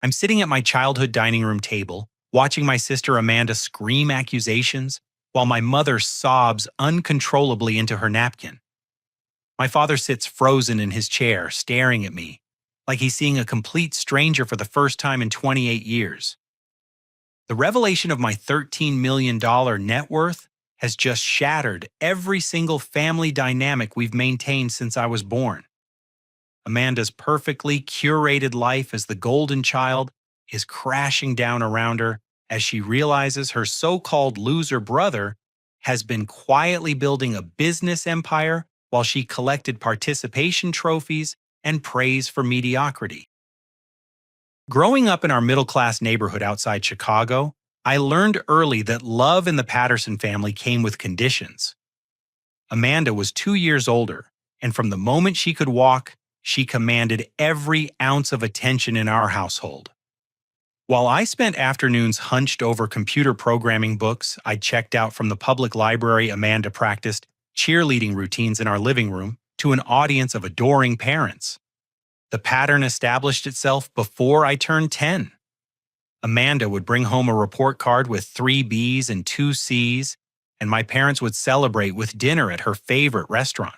I'm sitting at my childhood dining room table, watching my sister Amanda scream accusations while my mother sobs uncontrollably into her napkin. My father sits frozen in his chair, staring at me, like he's seeing a complete stranger for the first time in 28 years. The revelation of my $13 million net worth has just shattered every single family dynamic we've maintained since I was born. Amanda's perfectly curated life as the golden child is crashing down around her as she realizes her so-called loser brother has been quietly building a business empire while she collected participation trophies and praise for mediocrity. Growing up in our middle-class neighborhood outside Chicago, I learned early that love in the Patterson family came with conditions. Amanda was 2 years older, and from the moment she could walk, she commanded every ounce of attention in our household. While I spent afternoons hunched over computer programming books I checked out from the public library, Amanda practiced cheerleading routines in our living room to an audience of adoring parents. The pattern established itself before I turned 10. Amanda would bring home a report card with 3 B's and 2 C's, and my parents would celebrate with dinner at her favorite restaurant.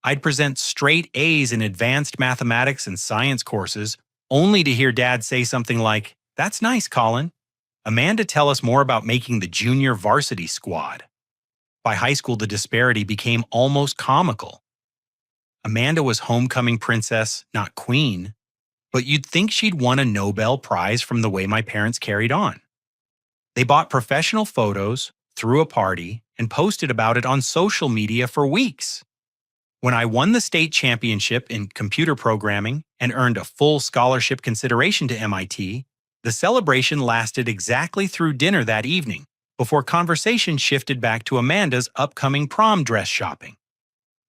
I'd present straight A's in advanced mathematics and science courses, only to hear Dad say something like, "That's nice, Colin." Amanda tell us more about making the junior varsity squad. By high school, the disparity became almost comical. Amanda was homecoming princess, not queen, but you'd think she'd won a Nobel Prize from the way my parents carried on. They bought professional photos, threw a party, and posted about it on social media for weeks. When I won the state championship in computer programming and earned a full scholarship consideration to MIT, the celebration lasted exactly through dinner that evening, before conversation shifted back to Amanda's upcoming prom dress shopping.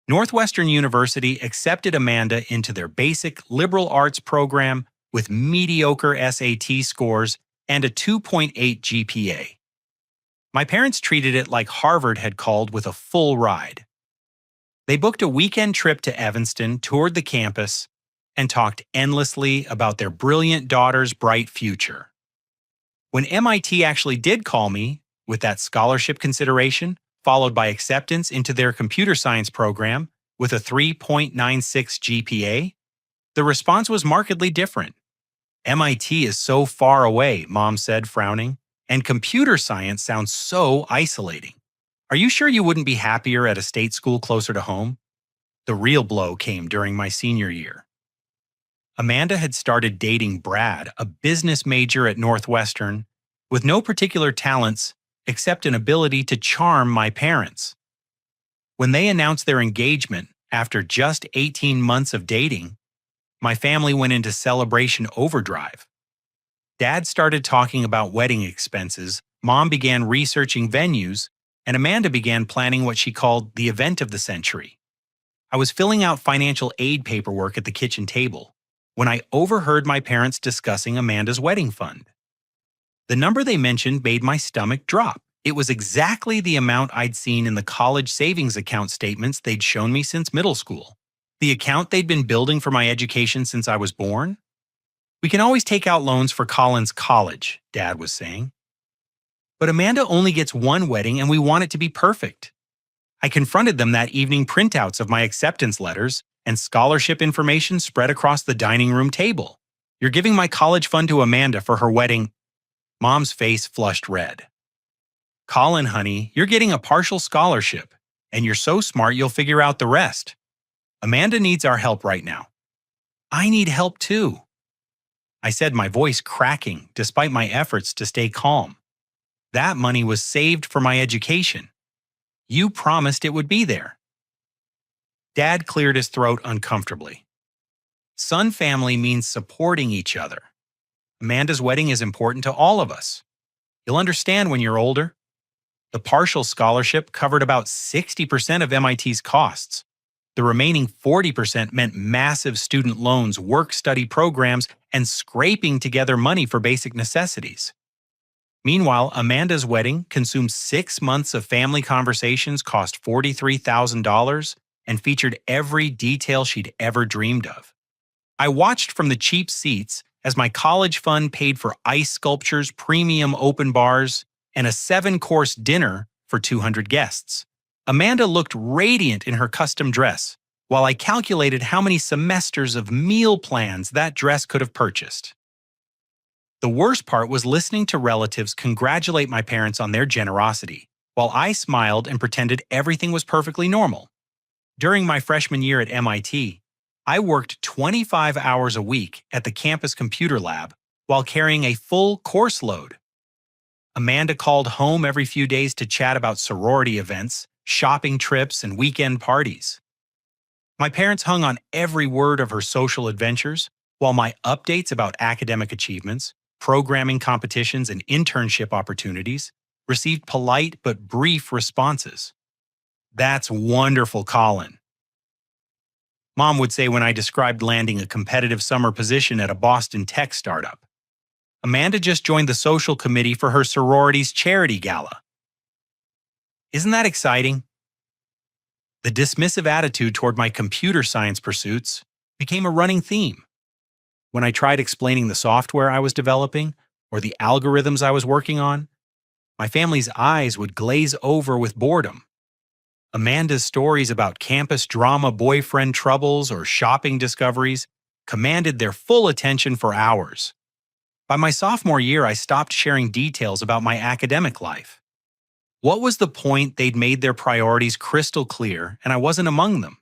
Northwestern University accepted Amanda into their basic liberal arts program with mediocre SAT scores and a 2.8 GPA. My parents treated it like Harvard had called with a full ride. They booked a weekend trip to Evanston, toured the campus, and talked endlessly about their brilliant daughter's bright future. When MIT actually did call me, with that scholarship consideration, followed by acceptance into their computer science program with a 3.96 GPA, the response was markedly different. "MIT is so far away," Mom said, frowning, "and computer science sounds so isolating. Are you sure you wouldn't be happier at a state school closer to home?" The real blow came during my senior year. Amanda had started dating Brad, a business major at Northwestern, with no particular talents except an ability to charm my parents. When they announced their engagement after just 18 months of dating, my family went into celebration overdrive. Dad started talking about wedding expenses, Mom began researching venues, and Amanda began planning what she called the event of the century. I was filling out financial aid paperwork at the kitchen table when I overheard my parents discussing Amanda's wedding fund. The number they mentioned made my stomach drop. It was exactly the amount I'd seen in the college savings account statements they'd shown me since middle school. The account they'd been building for my education since I was born. "We can always take out loans for Colin's college," Dad was saying. "But Amanda only gets one wedding and we want it to be perfect." I confronted them that evening, printouts of my acceptance letters and scholarship information spread across the dining room table. "You're giving my college fund to Amanda for her wedding." Mom's face flushed red. "Colin, honey, you're getting a partial scholarship, and you're so smart you'll figure out the rest. Amanda needs our help right now." "I need help too," I said, my voice cracking despite my efforts to stay calm. "That money was saved for my education. You promised it would be there." Dad cleared his throat uncomfortably. "Son family means supporting each other. Amanda's wedding is important to all of us. You'll understand when you're older." The partial scholarship covered about 60% of MIT's costs. The remaining 40% meant massive student loans, work-study programs, and scraping together money for basic necessities. Meanwhile, Amanda's wedding consumed 6 months of family conversations, cost $43,000, and featured every detail she'd ever dreamed of. I watched from the cheap seats as my college fund paid for ice sculptures, premium open bars, and a 7-course dinner for 200 guests. Amanda looked radiant in her custom dress, while I calculated how many semesters of meal plans that dress could have purchased. The worst part was listening to relatives congratulate my parents on their generosity, while I smiled and pretended everything was perfectly normal. During my freshman year at MIT, I worked 25 hours a week at the campus computer lab while carrying a full course load. Amanda called home every few days to chat about sorority events, shopping trips, and weekend parties. My parents hung on every word of her social adventures, while my updates about academic achievements, programming competitions, and internship opportunities received polite but brief responses. "That's wonderful, Colin," Mom would say when I described landing a competitive summer position at a Boston tech startup. "Amanda just joined the social committee for her sorority's charity gala." Isn't that exciting? The dismissive attitude toward my computer science pursuits became a running theme. When I tried explaining the software I was developing or the algorithms I was working on, my family's eyes would glaze over with boredom. Amanda's stories about campus drama, boyfriend troubles, or shopping discoveries commanded their full attention for hours. By my sophomore year, I stopped sharing details about my academic life. What was the point? They'd made their priorities crystal clear, and I wasn't among them.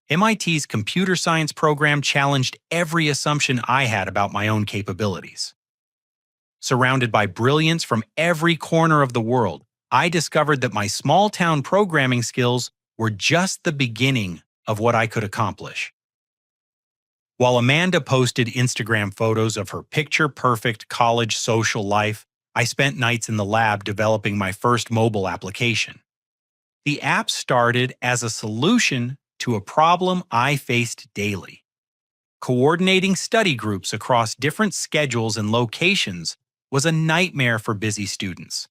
MIT's computer science program challenged every assumption I had about my own capabilities. Surrounded by brilliance from every corner of the world, I discovered that my small-town programming skills were just the beginning of what I could accomplish. While Amanda posted Instagram photos of her picture-perfect college social life, I spent nights in the lab developing my first mobile application. The app started as a solution to a problem I faced daily. Coordinating study groups across different schedules and locations was a nightmare for busy students.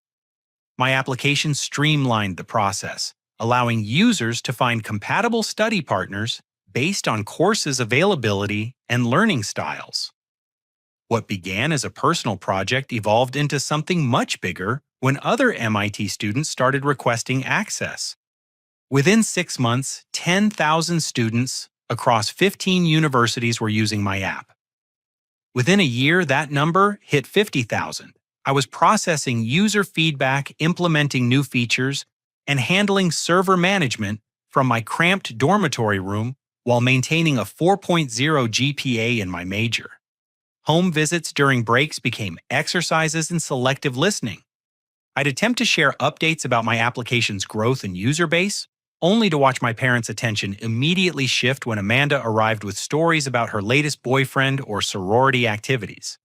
My application streamlined the process, allowing users to find compatible study partners based on courses' availability and learning styles. What began as a personal project evolved into something much bigger when other MIT students started requesting access. Within 6 months, 10,000 students across 15 universities were using my app. Within a year, that number hit 50,000. I was processing user feedback, implementing new features, and handling server management from my cramped dormitory room while maintaining a 4.0 GPA in my major. Home visits during breaks became exercises in selective listening. I'd attempt to share updates about my application's growth and user base, only to watch my parents' attention immediately shift when Amanda arrived with stories about her latest boyfriend or sorority activities.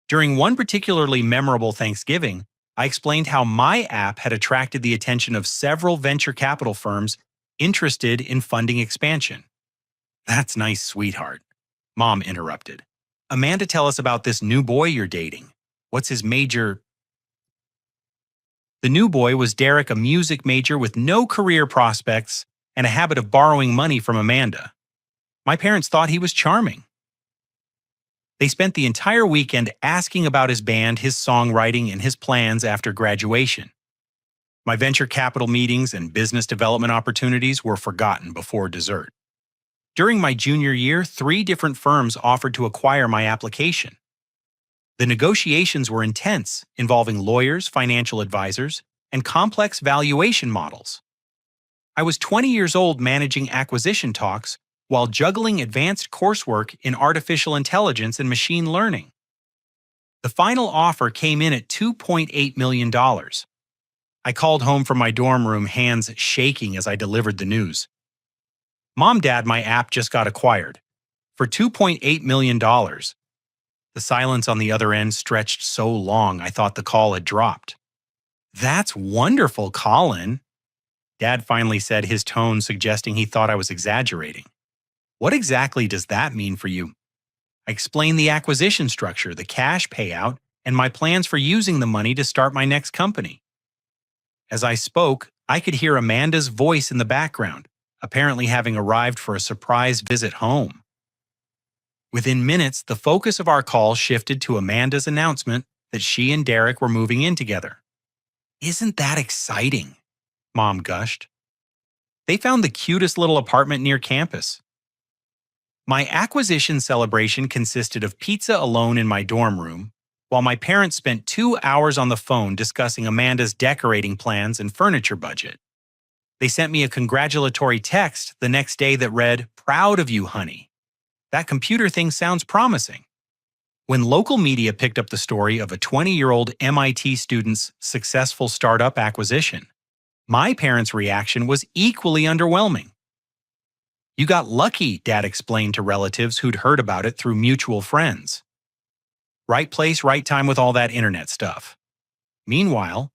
During one particularly memorable Thanksgiving, I explained how my app had attracted the attention of several venture capital firms interested in funding expansion. "That's nice, sweetheart," Mom interrupted. "Amanda, tell us about this new boy you're dating. What's his major?" The new boy was Derek, a music major with no career prospects and a habit of borrowing money from Amanda. My parents thought he was charming. They spent the entire weekend asking about his band, his songwriting, and his plans after graduation. My venture capital meetings and business development opportunities were forgotten before dessert. During my junior year, 3 different firms offered to acquire my application. The negotiations were intense, involving lawyers, financial advisors, and complex valuation models. I was 20 years old managing acquisition talks while juggling advanced coursework in artificial intelligence and machine learning. The final offer came in at $2.8 million. I called home from my dorm room, hands shaking as I delivered the news. "Mom, Dad, my app just got acquired. For $2.8 million. The silence on the other end stretched so long I thought the call had dropped. "That's wonderful, Colin," Dad finally said, his tone suggesting he thought I was exaggerating. "What exactly does that mean for you?" I explained the acquisition structure, the cash payout, and my plans for using the money to start my next company. As I spoke, I could hear Amanda's voice in the background, apparently having arrived for a surprise visit home. Within minutes, the focus of our call shifted to Amanda's announcement that she and Derek were moving in together. "Isn't that exciting?" Mom gushed. They found the cutest little apartment near campus. My acquisition celebration consisted of pizza alone in my dorm room, while my parents spent 2 hours on the phone discussing Amanda's decorating plans and furniture budget. They sent me a congratulatory text the next day that read, "Proud of you, honey. That computer thing sounds promising." When local media picked up the story of a 20-year-old MIT student's successful startup acquisition, my parents' reaction was equally underwhelming. "You got lucky," Dad explained to relatives who'd heard about it through mutual friends. Right place, right time with all that internet stuff. Meanwhile,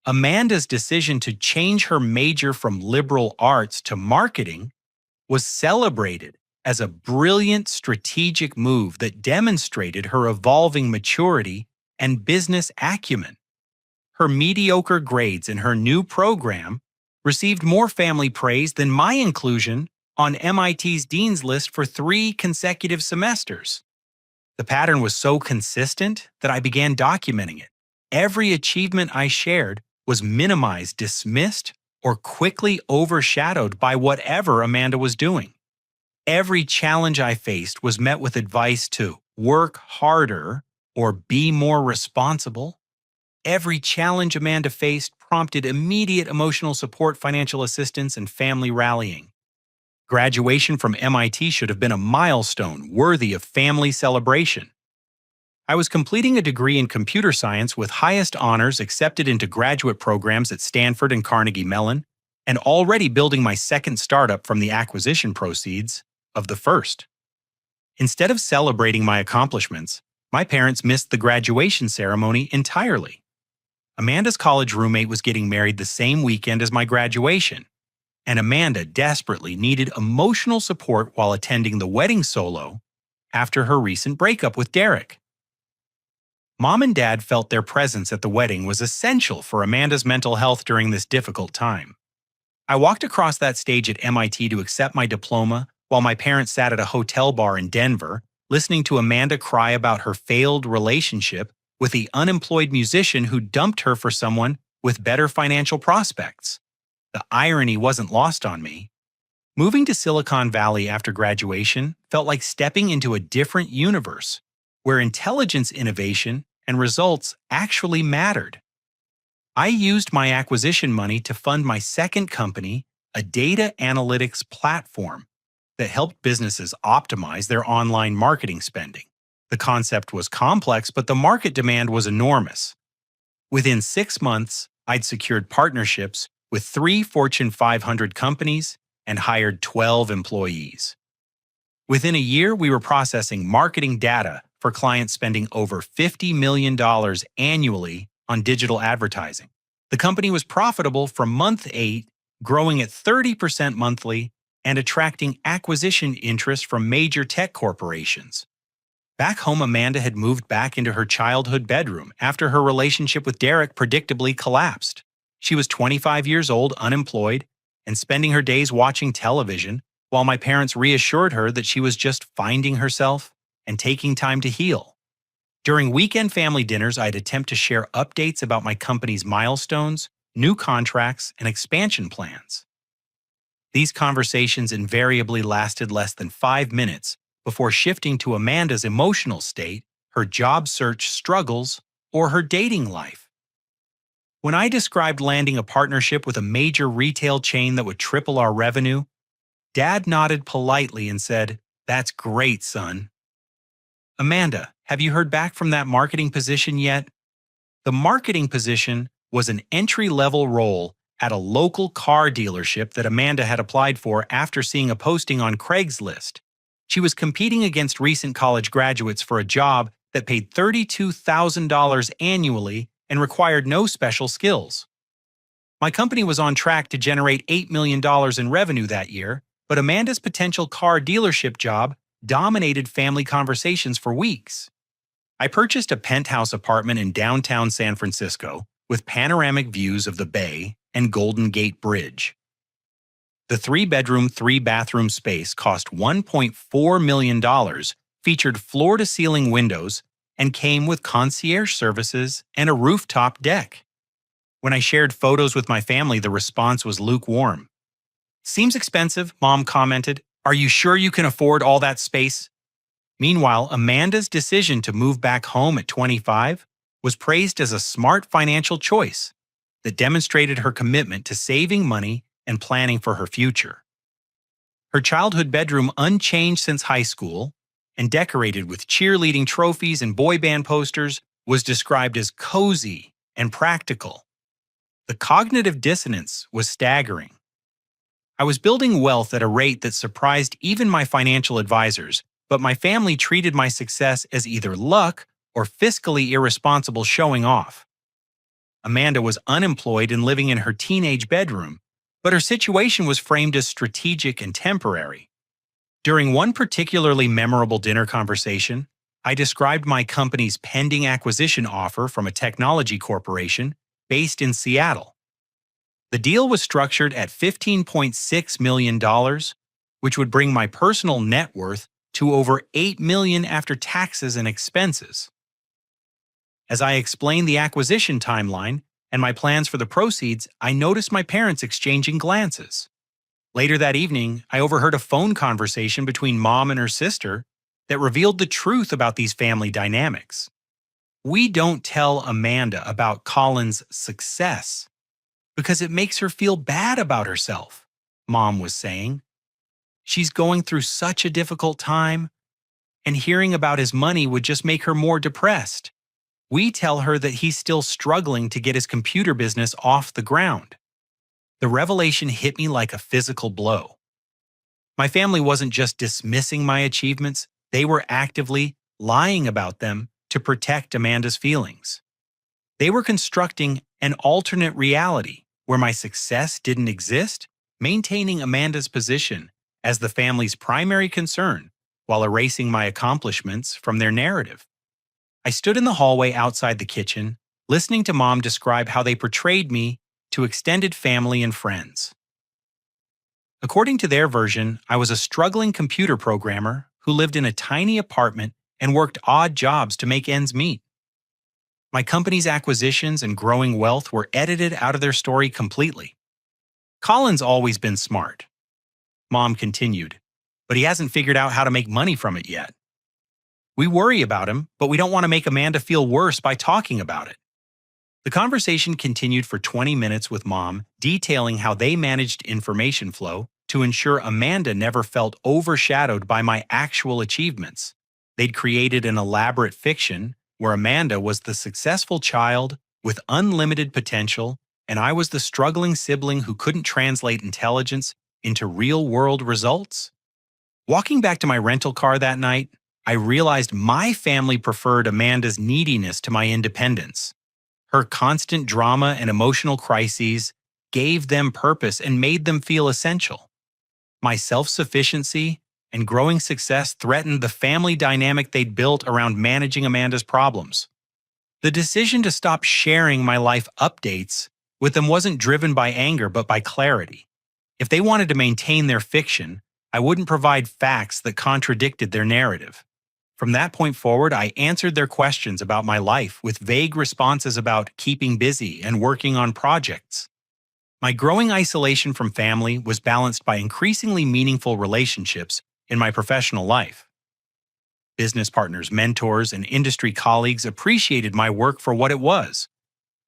Amanda's decision to change her major from liberal arts to marketing was celebrated as a brilliant strategic move that demonstrated her evolving maturity and business acumen. Her mediocre grades in her new program received more family praise than my inclusion on MIT's Dean's List for 3 consecutive semesters. The pattern was so consistent that I began documenting it. Every achievement I shared was minimized, dismissed, or quickly overshadowed by whatever Amanda was doing. Every challenge I faced was met with advice to work harder or be more responsible. Every challenge Amanda faced prompted immediate emotional support, financial assistance, and family rallying. Graduation from MIT should have been a milestone worthy of family celebration. I was completing a degree in computer science with highest honors accepted into graduate programs at Stanford and Carnegie Mellon, and already building my second startup from the acquisition proceeds of the first. Instead of celebrating my accomplishments, my parents missed the graduation ceremony entirely. Amanda's college roommate was getting married the same weekend as my graduation, and Amanda desperately needed emotional support while attending the wedding solo after her recent breakup with Derek. Mom and Dad felt their presence at the wedding was essential for Amanda's mental health during this difficult time. I walked across that stage at MIT to accept my diploma while my parents sat at a hotel bar in Denver, listening to Amanda cry about her failed relationship with the unemployed musician who dumped her for someone with better financial prospects. The irony wasn't lost on me. Moving to Silicon Valley after graduation felt like stepping into a different universe, where intelligence innovation and results actually mattered. I used my acquisition money to fund my second company, a data analytics platform that helped businesses optimize their online marketing spending. The concept was complex, but the market demand was enormous. Within 6 months, I'd secured partnerships with 3 Fortune 500 companies and hired 12 employees. Within a year, we were processing marketing data for clients spending over $50 million annually on digital advertising. The company was profitable from month 8, growing at 30% monthly and attracting acquisition interest from major tech corporations. Back home, Amanda had moved back into her childhood bedroom after her relationship with Derek predictably collapsed. She was 25 years old, unemployed, and spending her days watching television, while my parents reassured her that she was just finding herself and taking time to heal. During weekend family dinners, I'd attempt to share updates about my company's milestones, new contracts, and expansion plans. These conversations invariably lasted less than 5 minutes before shifting to Amanda's emotional state, her job search struggles, or her dating life. When I described landing a partnership with a major retail chain that would triple our revenue, Dad nodded politely and said, "That's great, son." "Amanda, have you heard back from that marketing position yet?" The marketing position was an entry-level role at a local car dealership that Amanda had applied for after seeing a posting on Craigslist. She was competing against recent college graduates for a job that paid $32,000 annually and required no special skills. My company was on track to generate $8 million in revenue that year, but Amanda's potential car dealership job dominated family conversations for weeks. I purchased a penthouse apartment in downtown San Francisco with panoramic views of the Bay and Golden Gate Bridge. The 3-bedroom, 3-bathroom space cost $1.4 million featured floor-to-ceiling windows, and came with concierge services and a rooftop deck. When I shared photos with my family, the response was lukewarm. "Seems expensive," Mom commented. "Are you sure you can afford all that space?" Meanwhile, Amanda's decision to move back home at 25 was praised as a smart financial choice that demonstrated her commitment to saving money and planning for her future. Her childhood bedroom, unchanged since high school and decorated with cheerleading trophies and boy band posters, was described as cozy and practical. The cognitive dissonance was staggering. I was building wealth at a rate that surprised even my financial advisors, but my family treated my success as either luck or fiscally irresponsible showing off. Amanda was unemployed and living in her teenage bedroom, but her situation was framed as strategic and temporary. During one particularly memorable dinner conversation, I described my company's pending acquisition offer from a technology corporation based in Seattle. The deal was structured at $15.6 million, which would bring my personal net worth to over $8 million after taxes and expenses. As I explained the acquisition timeline and my plans for the proceeds, I noticed my parents exchanging glances. Later that evening, I overheard a phone conversation between Mom and her sister that revealed the truth about these family dynamics. "We don't tell Amanda about Colin's success because it makes her feel bad about herself," Mom was saying. "She's going through such a difficult time, and hearing about his money would just make her more depressed. We tell her that he's still struggling to get his computer business off the ground." The revelation hit me like a physical blow. My family wasn't just dismissing my achievements, they were actively lying about them to protect Amanda's feelings. They were constructing an alternate reality where my success didn't exist, maintaining Amanda's position as the family's primary concern while erasing my accomplishments from their narrative. I stood in the hallway outside the kitchen, listening to Mom describe how they portrayed me to extended family and friends. According to their version, I was a struggling computer programmer who lived in a tiny apartment and worked odd jobs to make ends meet. My company's acquisitions and growing wealth were edited out of their story completely. "Colin's always been smart," Mom continued, "but he hasn't figured out how to make money from it yet. We worry about him, but we don't want to make Amanda feel worse by talking about it." The conversation continued for 20 minutes with Mom, detailing how they managed information flow to ensure Amanda never felt overshadowed by my actual achievements. They'd created an elaborate fiction where Amanda was the successful child with unlimited potential, and I was the struggling sibling who couldn't translate intelligence into real-world results. Walking back to my rental car that night, I realized my family preferred Amanda's neediness to my independence. Her constant drama and emotional crises gave them purpose and made them feel essential. My self-sufficiency and growing success threatened the family dynamic they'd built around managing Amanda's problems. The decision to stop sharing my life updates with them wasn't driven by anger but by clarity. If they wanted to maintain their fiction, I wouldn't provide facts that contradicted their narrative. From that point forward, I answered their questions about my life with vague responses about keeping busy and working on projects. My growing isolation from family was balanced by increasingly meaningful relationships in my professional life. Business partners, mentors, and industry colleagues appreciated my work for what it was,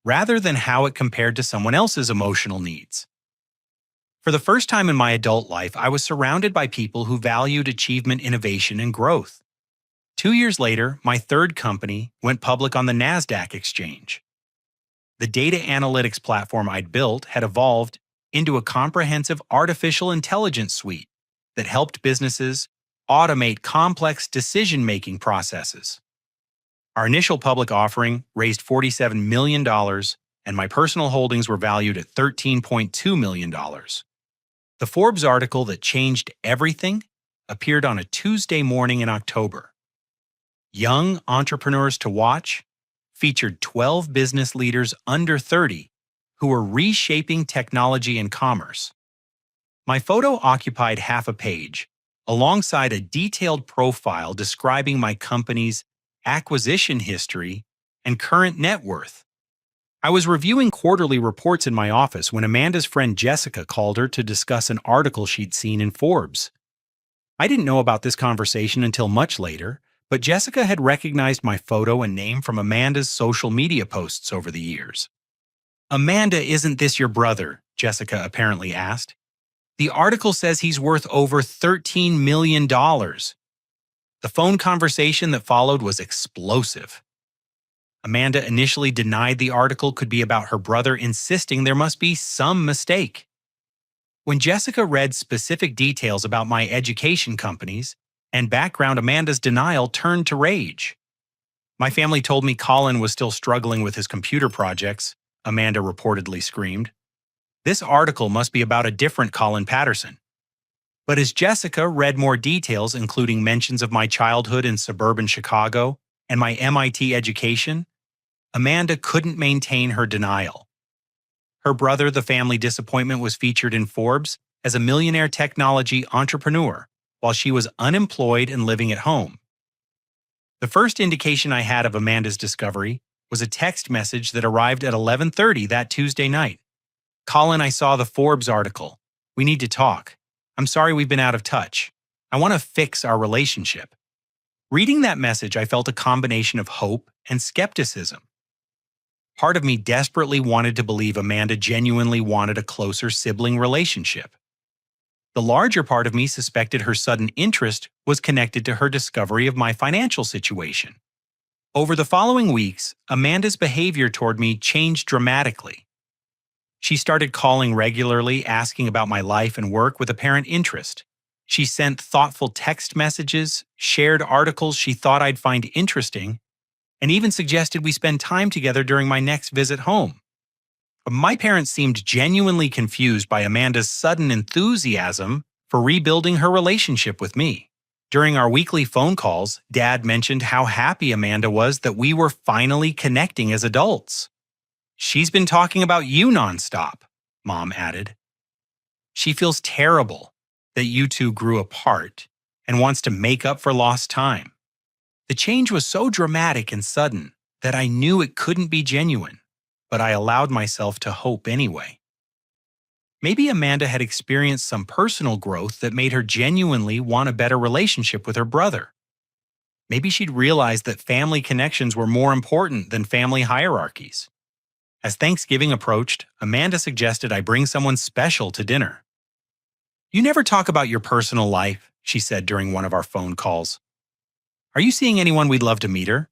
rather than how it compared to someone else's emotional needs. For the first time in my adult life, I was surrounded by people who valued achievement, innovation, and growth. 2 years later, my third company went public on the NASDAQ exchange. The data analytics platform I'd built had evolved into a comprehensive artificial intelligence suite that helped businesses automate complex decision-making processes. Our initial public offering raised $47 million, and my personal holdings were valued at $13.2 million. The Forbes article that changed everything appeared on a Tuesday morning in October. Young Entrepreneurs to Watch featured 12 business leaders under 30 who were reshaping technology and commerce. My photo occupied half a page, alongside a detailed profile describing my company's acquisition history and current net worth. I was reviewing quarterly reports in my office when Amanda's friend Jessica called her to discuss an article she'd seen in Forbes. I didn't know about this conversation until much later, but Jessica had recognized my photo and name from Amanda's social media posts over the years. "Amanda, isn't this your brother?" Jessica apparently asked. "The article says he's worth over $13 million. The phone conversation that followed was explosive. Amanda initially denied the article could be about her brother, insisting there must be some mistake. When Jessica read specific details about my education companies and background, Amanda's denial turned to rage. "My family told me Colin was still struggling with his computer projects," Amanda reportedly screamed. "This article must be about a different Colin Patterson." But as Jessica read more details, including mentions of my childhood in suburban Chicago and my MIT education, Amanda couldn't maintain her denial. Her brother, the family disappointment, was featured in Forbes as a millionaire technology entrepreneur while she was unemployed and living at home. The first indication I had of Amanda's discovery was a text message that arrived at 11:30 that Tuesday night. "Colin, I saw the Forbes article. We need to talk. I'm sorry we've been out of touch. I want to fix our relationship." Reading that message, I felt a combination of hope and skepticism. Part of me desperately wanted to believe Amanda genuinely wanted a closer sibling relationship. The larger part of me suspected her sudden interest was connected to her discovery of my financial situation. Over the following weeks, Amanda's behavior toward me changed dramatically. She started calling regularly, asking about my life and work with apparent interest. She sent thoughtful text messages, shared articles she thought I'd find interesting, and even suggested we spend time together during my next visit home. My parents seemed genuinely confused by Amanda's sudden enthusiasm for rebuilding her relationship with me. During our weekly phone calls, Dad mentioned how happy Amanda was that we were finally connecting as adults. "She's been talking about you nonstop," Mom added. "She feels terrible that you two grew apart and wants to make up for lost time." The change was so dramatic and sudden that I knew it couldn't be genuine, but I allowed myself to hope anyway. Maybe Amanda had experienced some personal growth that made her genuinely want a better relationship with her brother. Maybe she'd realized that family connections were more important than family hierarchies. As Thanksgiving approached, Amanda suggested I bring someone special to dinner. "You never talk about your personal life," she said during one of our phone calls. "Are you seeing anyone we'd love to meet her?"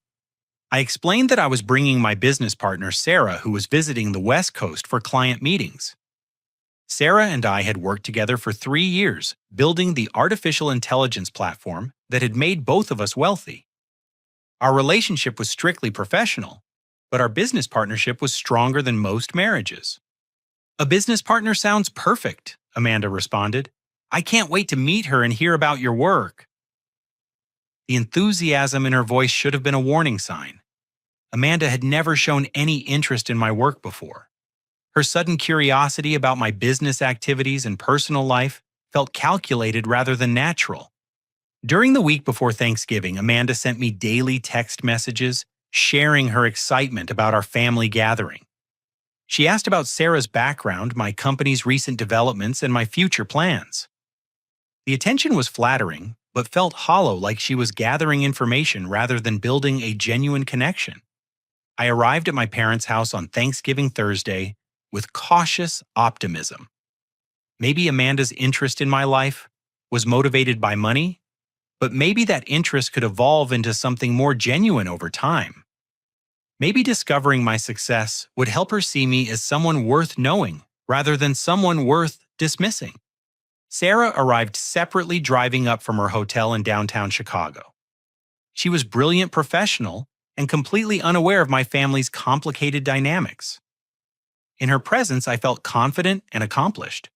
I explained that I was bringing my business partner, Sarah, who was visiting the West Coast for client meetings. Sarah and I had worked together for 3 years, building the artificial intelligence platform that had made both of us wealthy. Our relationship was strictly professional, but our business partnership was stronger than most marriages. "A business partner sounds perfect," Amanda responded. "I can't wait to meet her and hear about your work." The enthusiasm in her voice should have been a warning sign. Amanda had never shown any interest in my work before. Her sudden curiosity about my business activities and personal life felt calculated rather than natural. During the week before Thanksgiving, Amanda sent me daily text messages sharing her excitement about our family gathering. She asked about Sarah's background, my company's recent developments, and my future plans. The attention was flattering, but felt hollow, like she was gathering information rather than building a genuine connection. I arrived at my parents' house on Thanksgiving Thursday with cautious optimism. Maybe Amanda's interest in my life was motivated by money, but maybe that interest could evolve into something more genuine over time. Maybe discovering my success would help her see me as someone worth knowing rather than someone worth dismissing. Sarah arrived separately, driving up from her hotel in downtown Chicago. She was a brilliant professional and completely unaware of my family's complicated dynamics. In her presence, I felt confident and accomplished.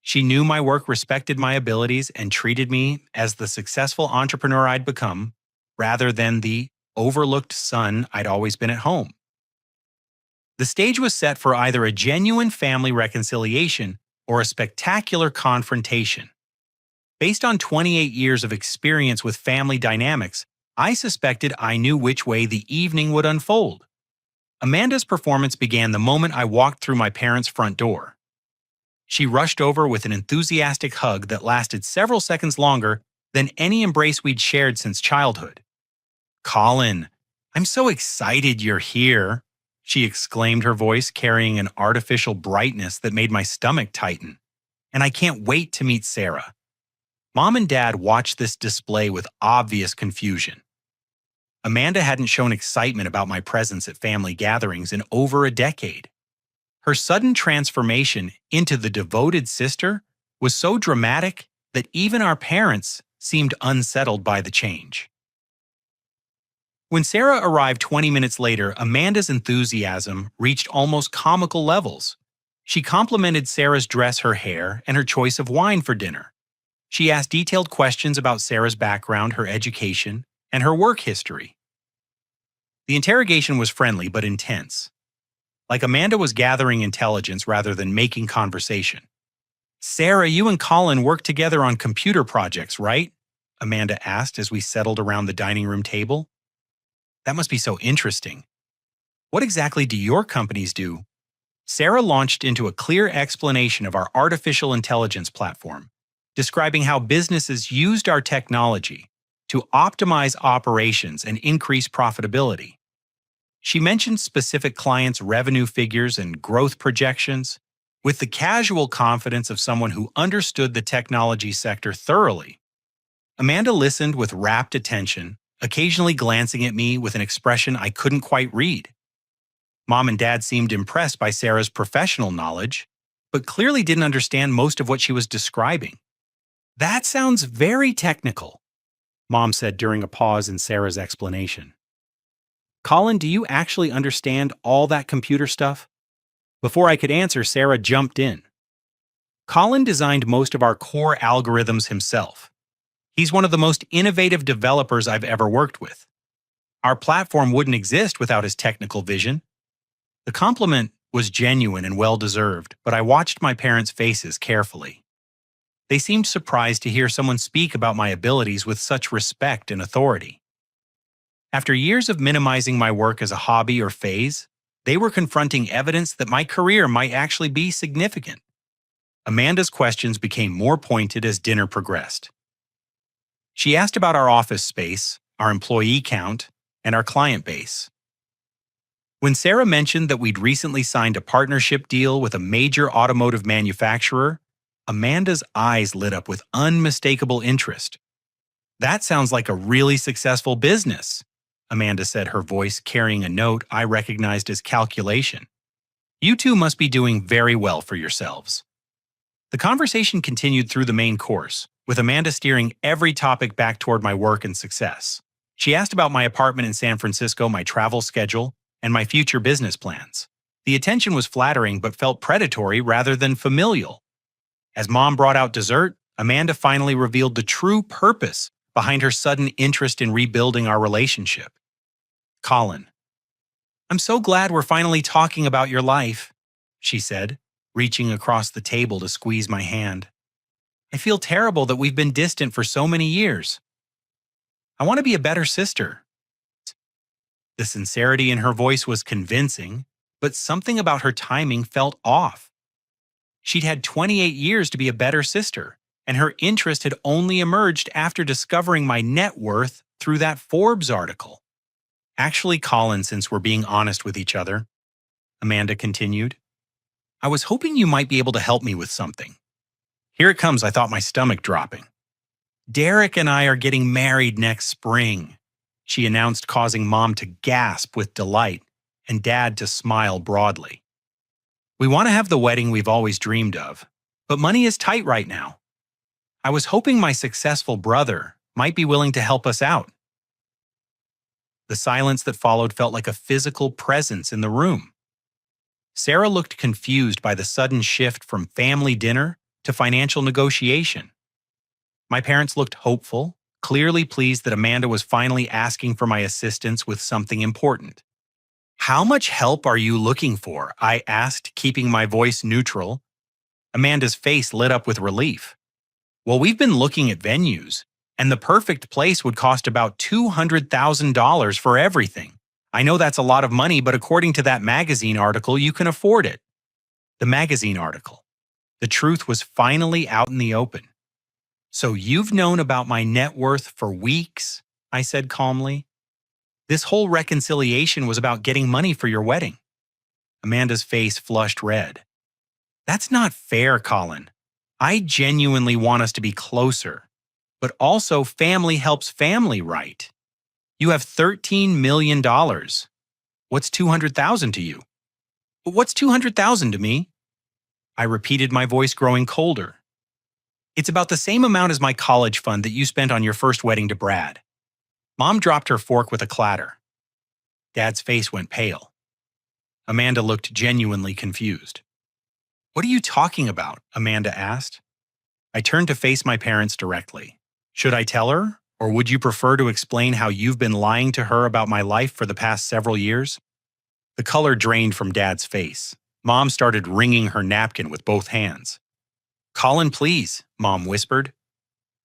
She knew my work, respected my abilities, and treated me as the successful entrepreneur I'd become, rather than the overlooked son I'd always been at home. The stage was set for either a genuine family reconciliation or a spectacular confrontation. Based on 28 years of experience with family dynamics, I suspected I knew which way the evening would unfold. Amanda's performance began the moment I walked through my parents' front door. She rushed over with an enthusiastic hug that lasted several seconds longer than any embrace we'd shared since childhood. "Colin, I'm so excited you're here," she exclaimed, her voice carrying an artificial brightness that made my stomach tighten. "And I can't wait to meet Sarah." Mom and Dad watched this display with obvious confusion. Amanda hadn't shown excitement about my presence at family gatherings in over a decade. Her sudden transformation into the devoted sister was so dramatic that even our parents seemed unsettled by the change. When Sarah arrived 20 minutes later, Amanda's enthusiasm reached almost comical levels. She complimented Sarah's dress, her hair, and her choice of wine for dinner. She asked detailed questions about Sarah's background, her education, and her work history. The interrogation was friendly but intense. Like Amanda was gathering intelligence rather than making conversation. "Sarah, you and Colin work together on computer projects, right?" Amanda asked as we settled around the dining room table. "That must be so interesting. What exactly do your companies do?" Sarah launched into a clear explanation of our artificial intelligence platform, describing how businesses used our technology to optimize operations and increase profitability. She mentioned specific clients' revenue figures and growth projections with the casual confidence of someone who understood the technology sector thoroughly. Amanda listened with rapt attention, occasionally glancing at me with an expression I couldn't quite read. Mom and Dad seemed impressed by Sarah's professional knowledge, but clearly didn't understand most of what she was describing. "That sounds very technical," Mom said during a pause in Sarah's explanation. "Colin, do you actually understand all that computer stuff?" Before I could answer, Sarah jumped in. "Colin designed most of our core algorithms himself. He's one of the most innovative developers I've ever worked with. Our platform wouldn't exist without his technical vision." The compliment was genuine and well-deserved, but I watched my parents' faces carefully. They seemed surprised to hear someone speak about my abilities with such respect and authority. After years of minimizing my work as a hobby or phase, they were confronting evidence that my career might actually be significant. Amanda's questions became more pointed as dinner progressed. She asked about our office space, our employee count, and our client base. When Sarah mentioned that we'd recently signed a partnership deal with a major automotive manufacturer, Amanda's eyes lit up with unmistakable interest. "That sounds like a really successful business," Amanda said, her voice carrying a note I recognized as calculation. "You two must be doing very well for yourselves." The conversation continued through the main course, with Amanda steering every topic back toward my work and success. She asked about my apartment in San Francisco, my travel schedule, and my future business plans. The attention was flattering but felt predatory rather than familial. As Mom brought out dessert, Amanda finally revealed the true purpose behind her sudden interest in rebuilding our relationship. "Colin, I'm so glad we're finally talking about your life," she said, reaching across the table to squeeze my hand. "I feel terrible that we've been distant for so many years. I want to be a better sister." The sincerity in her voice was convincing, but something about her timing felt off. She'd had 28 years to be a better sister, and her interest had only emerged after discovering my net worth through that Forbes article. "Actually, Colin, since we're being honest with each other," Amanda continued, "I was hoping you might be able to help me with something. Here it comes, I thought my stomach dropping. Derek and I are getting married next spring," she announced, causing Mom to gasp with delight and Dad to smile broadly. "We want to have the wedding we've always dreamed of, but money is tight right now. I was hoping my successful brother might be willing to help us out." The silence that followed felt like a physical presence in the room. Sarah looked confused by the sudden shift from family dinner to financial negotiation. My parents looked hopeful, clearly pleased that Amanda was finally asking for my assistance with something important. "How much help are you looking for?" I asked, keeping my voice neutral. Amanda's face lit up with relief. Well, we've been looking at venues, and the perfect place would cost about $200,000 for everything. I know that's a lot of money, but according to that magazine article, you can afford it. The magazine article. The truth was finally out in the open. So you've known about my net worth for weeks, I said calmly. This whole reconciliation was about getting money for your wedding. Amanda's face flushed red. That's not fair, Colin. I genuinely want us to be closer. But also, family helps family, right? You have $13 million. What's $200,000 to you? What's $200,000 to me? I repeated, my voice growing colder. It's about the same amount as my college fund that you spent on your first wedding to Brad. Mom dropped her fork with a clatter. Dad's face went pale. Amanda looked genuinely confused. What are you talking about? Amanda asked. I turned to face my parents directly. Should I tell her, or would you prefer to explain how you've been lying to her about my life for the past several years? The color drained from Dad's face. Mom started wringing her napkin with both hands. Colin, please, Mom whispered.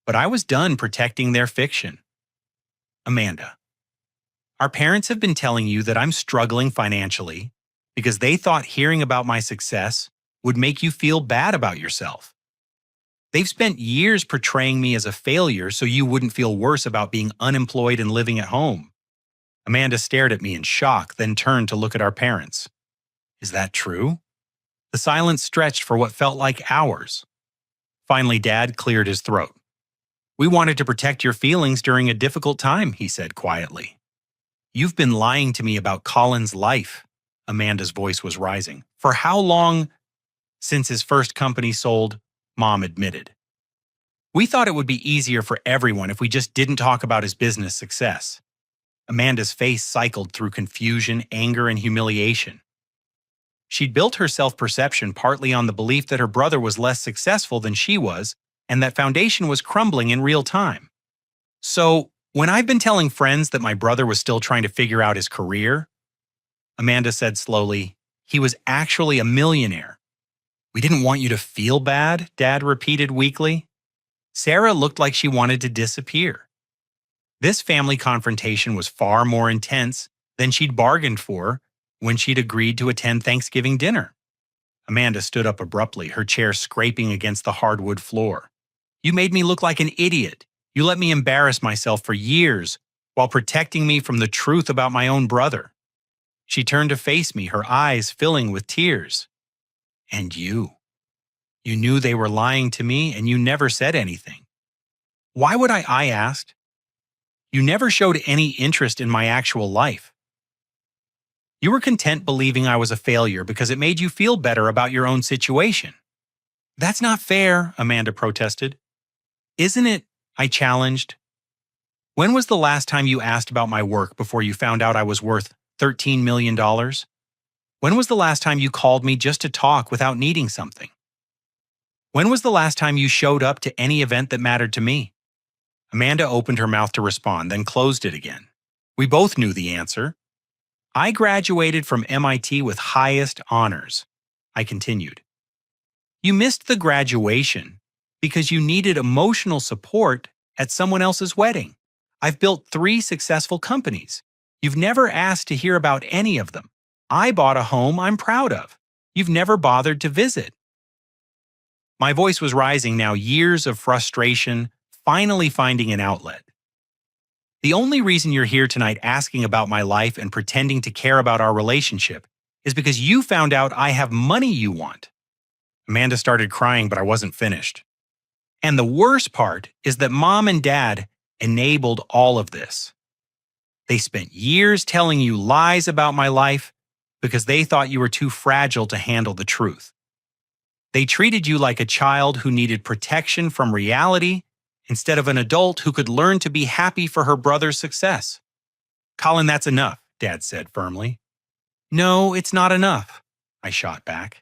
But I was done protecting their fiction. Amanda, our parents have been telling you that I'm struggling financially because they thought hearing about my success would make you feel bad about yourself. They've spent years portraying me as a failure so you wouldn't feel worse about being unemployed and living at home. Amanda stared at me in shock, then turned to look at our parents. Is that true? The silence stretched for what felt like hours. Finally, Dad cleared his throat. We wanted to protect your feelings during a difficult time, he said quietly. You've been lying to me about Colin's life. Amanda's voice was rising. For how long? Since his first company sold, Mom admitted. We thought it would be easier for everyone if we just didn't talk about his business success. Amanda's face cycled through confusion, anger, and humiliation. She'd built her self-perception partly on the belief that her brother was less successful than she was, and that foundation was crumbling in real time. So, when I've been telling friends that my brother was still trying to figure out his career, Amanda said slowly, he was actually a millionaire. We didn't want you to feel bad, Dad repeated weakly. Sarah looked like she wanted to disappear. This family confrontation was far more intense than she'd bargained for when she'd agreed to attend Thanksgiving dinner. Amanda stood up abruptly, her chair scraping against the hardwood floor. You made me look like an idiot. You let me embarrass myself for years while protecting me from the truth about my own brother. She turned to face me, her eyes filling with tears. And you. You knew they were lying to me and you never said anything. Why would I asked. You never showed any interest in my actual life. You were content believing I was a failure because it made you feel better about your own situation. That's not fair, Amanda protested. Isn't it? I challenged. When was the last time you asked about my work before you found out I was worth $13 million? When was the last time you called me just to talk without needing something? When was the last time you showed up to any event that mattered to me? Amanda opened her mouth to respond, then closed it again. We both knew the answer. I graduated from MIT with highest honors. I continued. You missed the graduation because you needed emotional support at someone else's wedding. I've built 3 successful companies. You've never asked to hear about any of them. I bought a home I'm proud of. You've never bothered to visit. My voice was rising now, years of frustration, finally finding an outlet. The only reason you're here tonight asking about my life and pretending to care about our relationship is because you found out I have money you want. Amanda started crying, but I wasn't finished. And the worst part is that Mom and Dad enabled all of this. They spent years telling you lies about my life because they thought you were too fragile to handle the truth. They treated you like a child who needed protection from reality instead of an adult who could learn to be happy for her brother's success. Colin, that's enough, Dad said firmly. No, it's not enough, I shot back.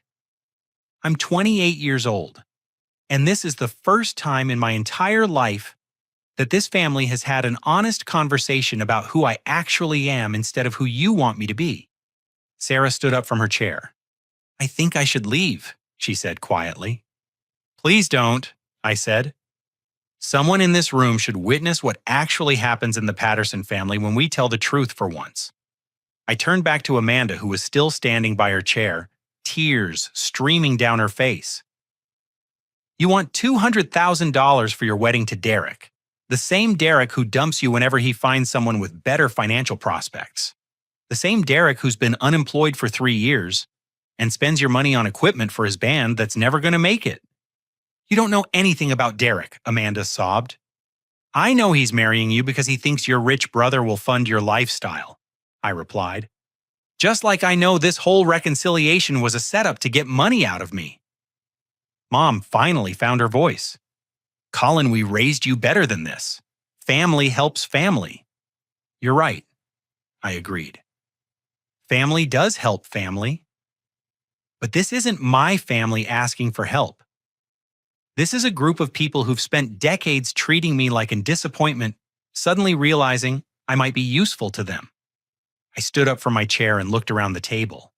I'm 28 years old, and this is the first time in my entire life that this family has had an honest conversation about who I actually am instead of who you want me to be. Sarah stood up from her chair. I think I should leave, she said quietly. Please don't, I said. Someone in this room should witness what actually happens in the Patterson family when we tell the truth for once. I turned back to Amanda, who was still standing by her chair, tears streaming down her face. You want $200,000 for your wedding to Derek, the same Derek who dumps you whenever he finds someone with better financial prospects. The same Derek who's been unemployed for 3 years and spends your money on equipment for his band that's never going to make it. You don't know anything about Derek, Amanda sobbed. I know he's marrying you because he thinks your rich brother will fund your lifestyle, I replied. Just like I know this whole reconciliation was a setup to get money out of me. Mom finally found her voice. Colin, we raised you better than this. Family helps family. You're right, I agreed. Family does help family. But this isn't my family asking for help. This is a group of people who've spent decades treating me like a disappointment, suddenly realizing I might be useful to them. I stood up from my chair and looked around the table.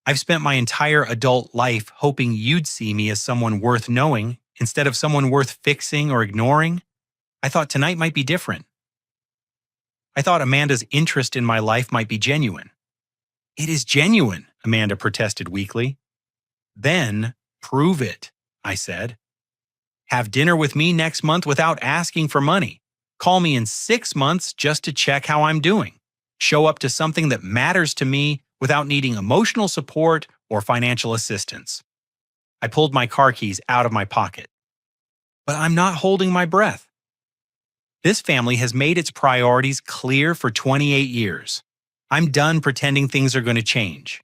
I've spent my entire adult life hoping you'd see me as someone worth knowing instead of someone worth fixing or ignoring. I thought tonight might be different. I thought Amanda's interest in my life might be genuine. It is genuine, Amanda protested weakly. Then prove it, I said. Have dinner with me next month without asking for money. Call me in 6 months just to check how I'm doing. Show up to something that matters to me without needing emotional support or financial assistance. I pulled my car keys out of my pocket. But I'm not holding my breath. This family has made its priorities clear for 28 years. I'm done pretending things are going to change.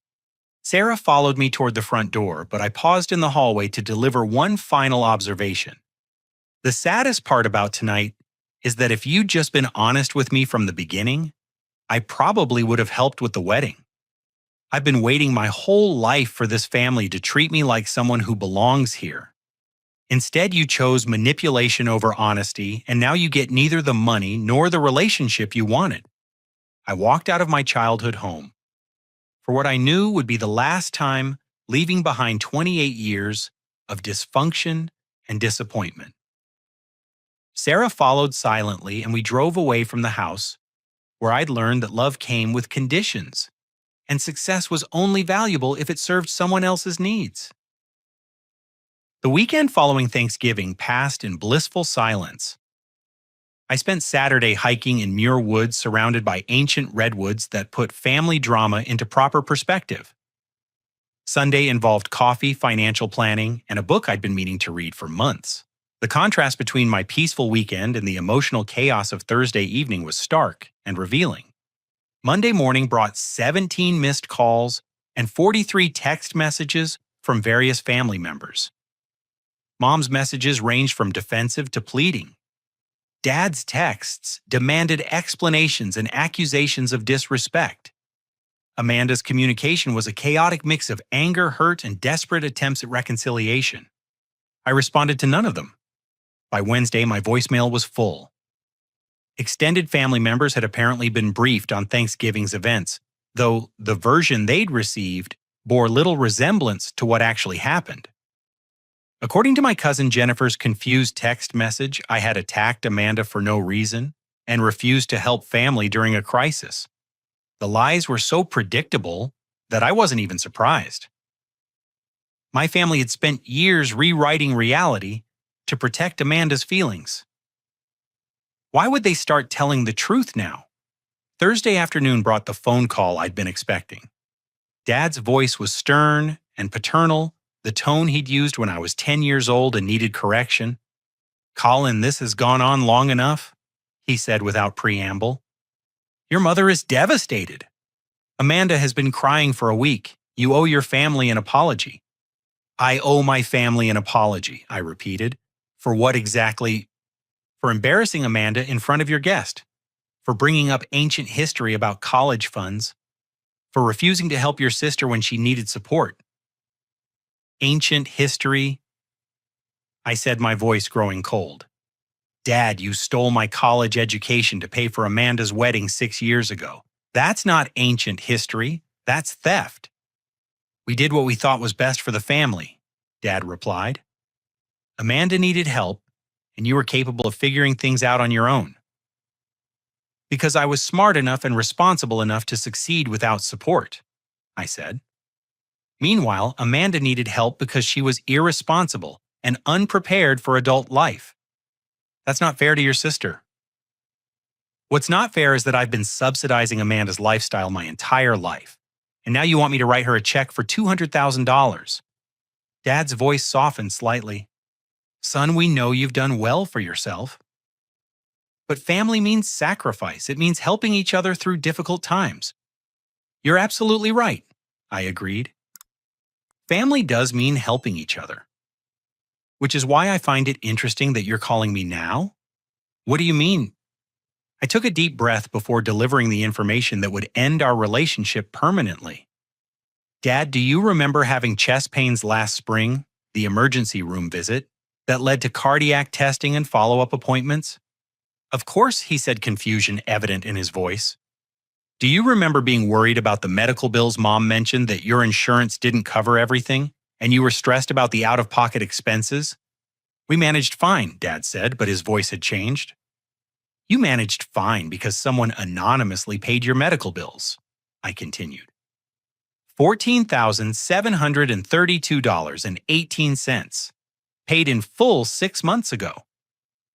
Sarah followed me toward the front door, but I paused in the hallway to deliver one final observation. The saddest part about tonight is that if you'd just been honest with me from the beginning, I probably would have helped with the wedding. I've been waiting my whole life for this family to treat me like someone who belongs here. Instead, you chose manipulation over honesty, and now you get neither the money nor the relationship you wanted. I walked out of my childhood home for what I knew would be the last time, leaving behind 28 years of dysfunction and disappointment. Sarah followed silently, and we drove away from the house, where I'd learned that love came with conditions, and success was only valuable if it served someone else's needs. The weekend following Thanksgiving passed in blissful silence. I spent Saturday hiking in Muir Woods surrounded by ancient redwoods that put family drama into proper perspective. Sunday involved coffee, financial planning, and a book I'd been meaning to read for months. The contrast between my peaceful weekend and the emotional chaos of Thursday evening was stark and revealing. Monday morning brought 17 missed calls and 43 text messages from various family members. Mom's messages ranged from defensive to pleading. Dad's texts demanded explanations and accusations of disrespect. Amanda's communication was a chaotic mix of anger, hurt, and desperate attempts at reconciliation. I responded to none of them. By Wednesday, my voicemail was full. Extended family members had apparently been briefed on Thanksgiving's events, though the version they'd received bore little resemblance to what actually happened. According to my cousin Jennifer's confused text message, I had attacked Amanda for no reason and refused to help family during a crisis. The lies were so predictable that I wasn't even surprised. My family had spent years rewriting reality to protect Amanda's feelings. Why would they start telling the truth now? Thursday afternoon brought the phone call I'd been expecting. Dad's voice was stern and paternal, the tone he'd used when I was 10 years old and needed correction. "Colin, this has gone on long enough," he said without preamble. "Your mother is devastated. Amanda has been crying for a week. You owe your family an apology." "I owe my family an apology," I repeated. "For what exactly?" "For embarrassing Amanda in front of your guest. For bringing up ancient history about college funds. For refusing to help your sister when she needed support." "Ancient history?" I said, my voice growing cold. "Dad, you stole my college education to pay for Amanda's wedding 6 years ago. That's not ancient history. That's theft." "We did what we thought was best for the family," Dad replied. "Amanda needed help, and you were capable of figuring things out on your own. Because I was smart enough and responsible enough to succeed without support, I said. Meanwhile, Amanda needed help because she was irresponsible and unprepared for adult life. That's not fair to your sister. What's not fair is that I've been subsidizing Amanda's lifestyle my entire life, and now you want me to write her a check for $200,000. Dad's voice softened slightly. Son, we know you've done well for yourself. But family means sacrifice. It means helping each other through difficult times. You're absolutely right, I agreed. Family does mean helping each other. Which is why I find it interesting that you're calling me now? What do you mean? I took a deep breath before delivering the information that would end our relationship permanently. Dad, do you remember having chest pains last spring, the emergency room visit, that led to cardiac testing and follow-up appointments? Of course, he said, confusion evident in his voice. Do you remember being worried about the medical bills Mom mentioned, that your insurance didn't cover everything, and you were stressed about the out-of-pocket expenses? We managed fine, Dad said, but his voice had changed. You managed fine because someone anonymously paid your medical bills, I continued. $14,732.18, paid in full 6 months ago.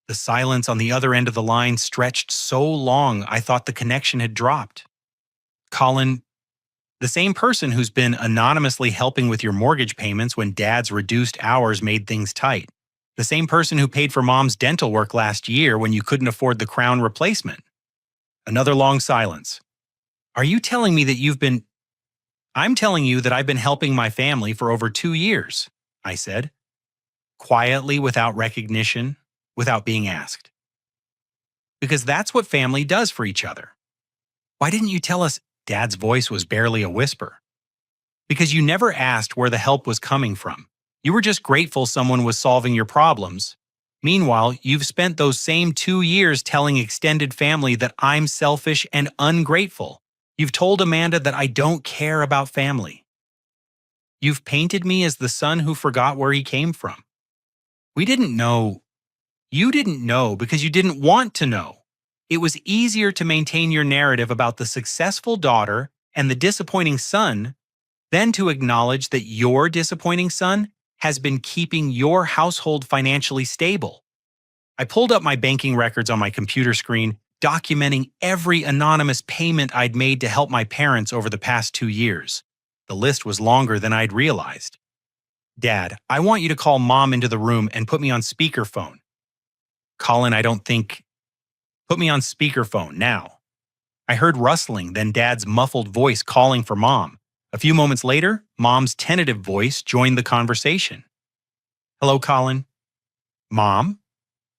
The silence on the other end of the line stretched so long I thought the connection had dropped. Colin, the same person who's been anonymously helping with your mortgage payments when Dad's reduced hours made things tight. The same person who paid for Mom's dental work last year when you couldn't afford the crown replacement. Another long silence. Are you telling me that you've been... I'm telling you that I've been helping my family for over 2 years, I said. Quietly, without recognition, without being asked. Because that's what family does for each other. Why didn't you tell us? Dad's voice was barely a whisper. Because you never asked where the help was coming from. You were just grateful someone was solving your problems. Meanwhile, you've spent those same 2 years telling extended family that I'm selfish and ungrateful. You've told Amanda that I don't care about family. You've painted me as the son who forgot where he came from. We didn't know. You didn't know because you didn't want to know. It was easier to maintain your narrative about the successful daughter and the disappointing son than to acknowledge that your disappointing son has been keeping your household financially stable. I pulled up my banking records on my computer screen, documenting every anonymous payment I'd made to help my parents over the past 2 years. The list was longer than I'd realized. Dad, I want you to call Mom into the room and put me on speakerphone. Colin, I don't think... Put me on speakerphone now. I heard rustling, then Dad's muffled voice calling for Mom. A few moments later, Mom's tentative voice joined the conversation. Hello, Colin. Mom?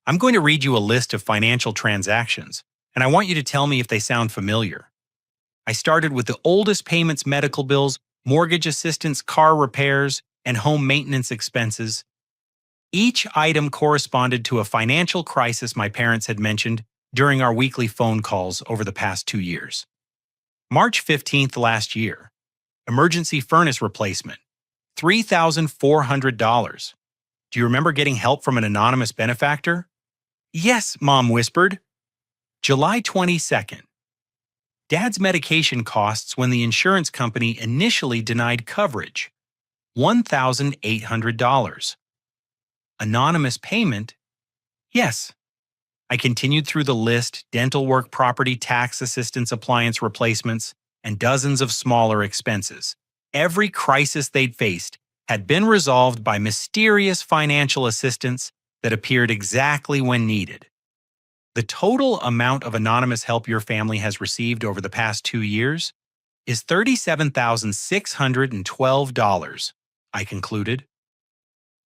I'm going to read you a list of financial transactions, and I want you to tell me if they sound familiar. I started with the oldest payments, medical bills, mortgage assistance, car repairs, and home maintenance expenses. Each item corresponded to a financial crisis my parents had mentioned during our weekly phone calls over the past 2 years. March 15th last year, emergency furnace replacement, $3,400. Do you remember getting help from an anonymous benefactor? Yes, Mom whispered. July 22nd. Dad's medication costs when the insurance company initially denied coverage, $1,800. Anonymous payment? Yes. I continued through the list: dental work, property tax assistance, appliance replacements, and dozens of smaller expenses. Every crisis they'd faced had been resolved by mysterious financial assistance that appeared exactly when needed. The total amount of anonymous help your family has received over the past 2 years is $37,612, I concluded.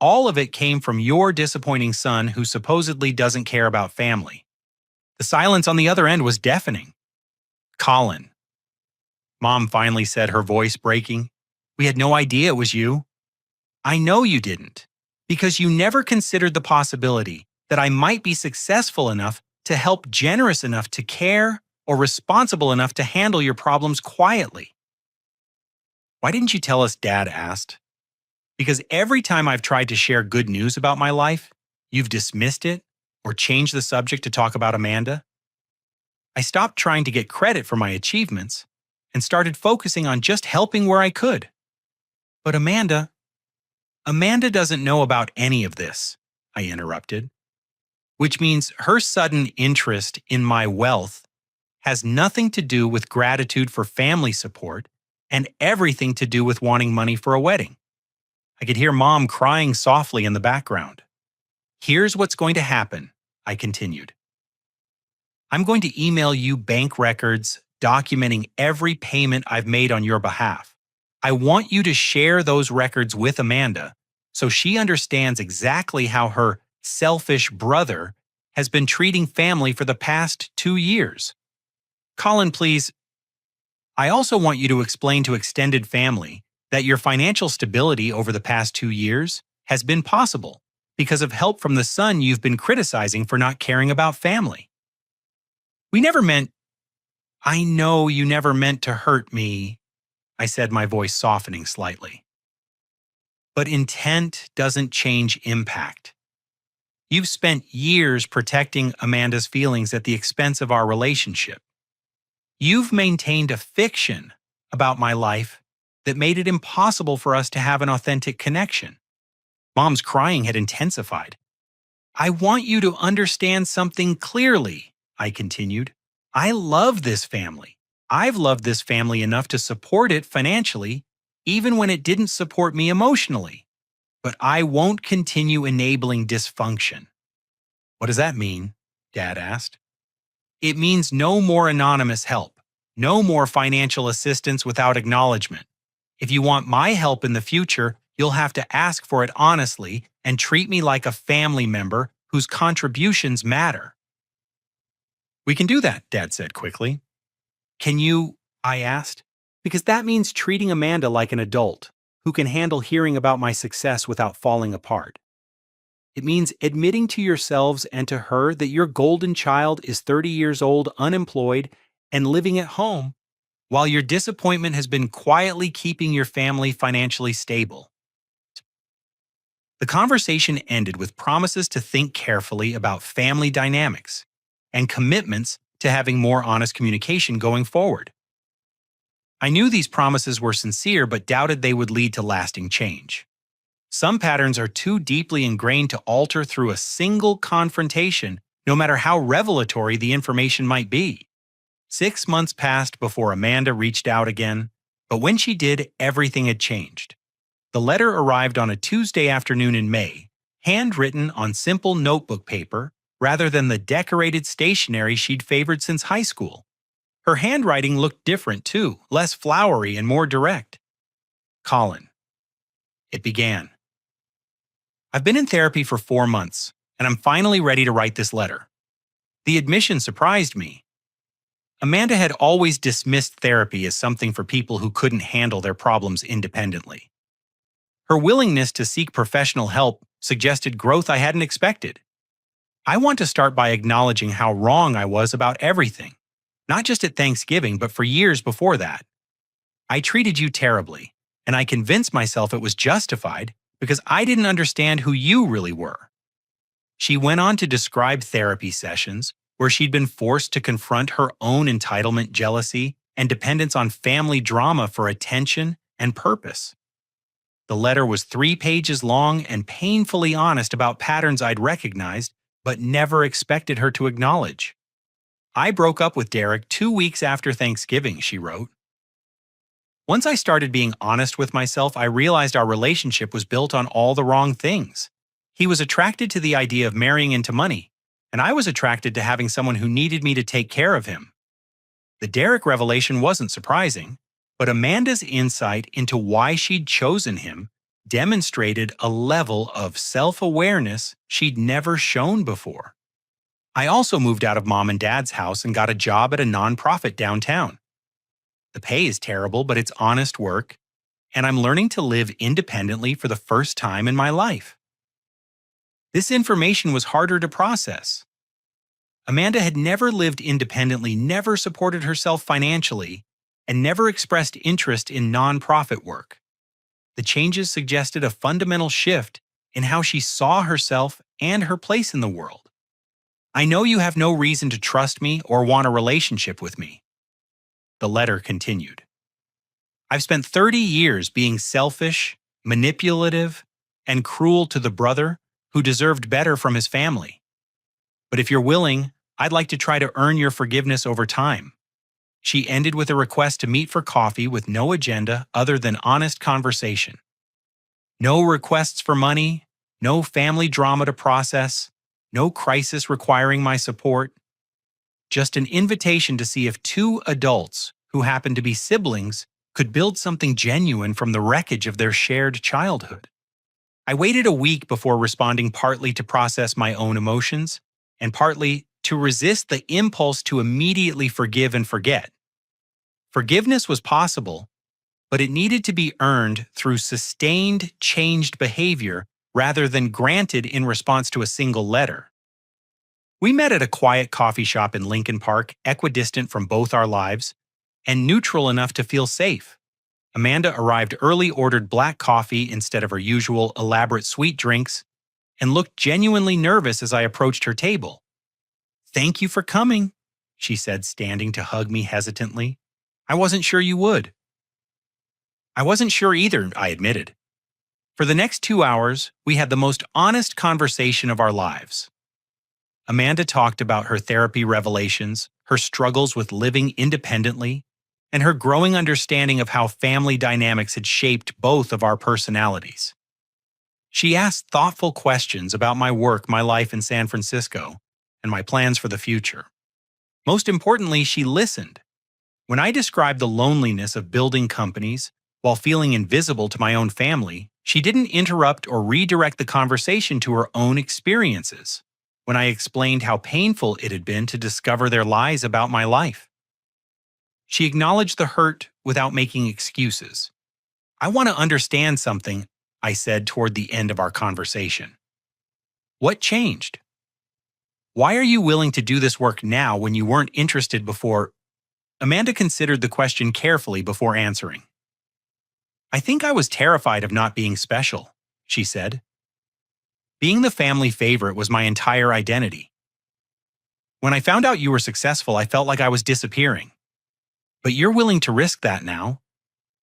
All of it came from your disappointing son who supposedly doesn't care about family. The silence on the other end was deafening. Colin. Mom finally said, her voice breaking. We had no idea it was you. I know you didn't, because you never considered the possibility that I might be successful enough to help, generous enough to care, or responsible enough to handle your problems quietly. Why didn't you tell us? Dad asked. Because every time I've tried to share good news about my life, you've dismissed it, or change the subject to talk about Amanda. I stopped trying to get credit for my achievements and started focusing on just helping where I could. But Amanda doesn't know about any of this, I interrupted, which means her sudden interest in my wealth has nothing to do with gratitude for family support and everything to do with wanting money for a wedding. I could hear Mom crying softly in the background. Here's what's going to happen, I continued. I'm going to email you bank records documenting every payment I've made on your behalf. I want you to share those records with Amanda so she understands exactly how her selfish brother has been treating family for the past 2 years. Colin, please. I also want you to explain to extended family that your financial stability over the past 2 years has been possible because of help from the son you've been criticizing for not caring about family. I know you never meant to hurt me, I said, my voice softening slightly. But intent doesn't change impact. You've spent years protecting Amanda's feelings at the expense of our relationship. You've maintained a fiction about my life that made it impossible for us to have an authentic connection. Mom's crying had intensified. I want you to understand something clearly, I continued. I love this family. I've loved this family enough to support it financially, even when it didn't support me emotionally. But I won't continue enabling dysfunction. What does that mean? Dad asked. It means no more anonymous help, no more financial assistance without acknowledgement. If you want my help in the future, you'll have to ask for it honestly and treat me like a family member whose contributions matter. We can do that, Dad said quickly. Can you? I asked, because that means treating Amanda like an adult who can handle hearing about my success without falling apart. It means admitting to yourselves and to her that your golden child is 30 years old, unemployed, and living at home, while your disappointment has been quietly keeping your family financially stable. The conversation ended with promises to think carefully about family dynamics and commitments to having more honest communication going forward. I knew these promises were sincere but doubted they would lead to lasting change. Some patterns are too deeply ingrained to alter through a single confrontation, no matter how revelatory the information might be. 6 months passed before Amanda reached out again, but when she did, everything had changed. The letter arrived on a Tuesday afternoon in May, handwritten on simple notebook paper rather than the decorated stationery she'd favored since high school. Her handwriting looked different too, less flowery and more direct. Colin. It began. I've been in therapy for 4 months, and I'm finally ready to write this letter. The admission surprised me. Amanda had always dismissed therapy as something for people who couldn't handle their problems independently. Her willingness to seek professional help suggested growth I hadn't expected. I want to start by acknowledging how wrong I was about everything, not just at Thanksgiving, but for years before that. I treated you terribly, and I convinced myself it was justified because I didn't understand who you really were. She went on to describe therapy sessions where she'd been forced to confront her own entitlement, jealousy, and dependence on family drama for attention and purpose. The letter was 3 pages long and painfully honest about patterns I'd recognized but never expected her to acknowledge. I broke up with Derek 2 weeks after Thanksgiving, she wrote. Once I started being honest with myself, I realized our relationship was built on all the wrong things. He was attracted to the idea of marrying into money, and I was attracted to having someone who needed me to take care of him. The Derek revelation wasn't surprising, but Amanda's insight into why she'd chosen him demonstrated a level of self-awareness she'd never shown before. I also moved out of Mom and Dad's house and got a job at a nonprofit downtown. The pay is terrible, but it's honest work, and I'm learning to live independently for the first time in my life. This information was harder to process. Amanda had never lived independently, never supported herself financially, and never expressed interest in nonprofit work. The changes suggested a fundamental shift in how she saw herself and her place in the world. I know you have no reason to trust me or want a relationship with me. The letter continued. I've spent 30 years being selfish, manipulative, and cruel to the brother who deserved better from his family. But if you're willing, I'd like to try to earn your forgiveness over time. She ended with a request to meet for coffee with no agenda other than honest conversation. No requests for money, no family drama to process, no crisis requiring my support. Just an invitation to see if two adults who happen to be siblings could build something genuine from the wreckage of their shared childhood. I waited a week before responding, partly to process my own emotions and partly to resist the impulse to immediately forgive and forget. Forgiveness was possible, but it needed to be earned through sustained, changed behavior rather than granted in response to a single letter. We met at a quiet coffee shop in Lincoln Park, equidistant from both our lives, and neutral enough to feel safe. Amanda arrived early, ordered black coffee instead of her usual elaborate sweet drinks, and looked genuinely nervous as I approached her table. "Thank you for coming," she said, standing to hug me hesitantly. "I wasn't sure you would." "I wasn't sure either," I admitted. For the next 2 hours, we had the most honest conversation of our lives. Amanda talked about her therapy revelations, her struggles with living independently, and her growing understanding of how family dynamics had shaped both of our personalities. She asked thoughtful questions about my work, my life in San Francisco, and my plans for the future. Most importantly, she listened. When I described the loneliness of building companies while feeling invisible to my own family, she didn't interrupt or redirect the conversation to her own experiences. When I explained how painful it had been to discover their lies about my life, she acknowledged the hurt without making excuses. "I want to understand something," I said toward the end of our conversation. "What changed? Why are you willing to do this work now when you weren't interested before?" Amanda considered the question carefully before answering. "I think I was terrified of not being special," she said. "Being the family favorite was my entire identity. When I found out you were successful, I felt like I was disappearing. But you're willing to risk that now.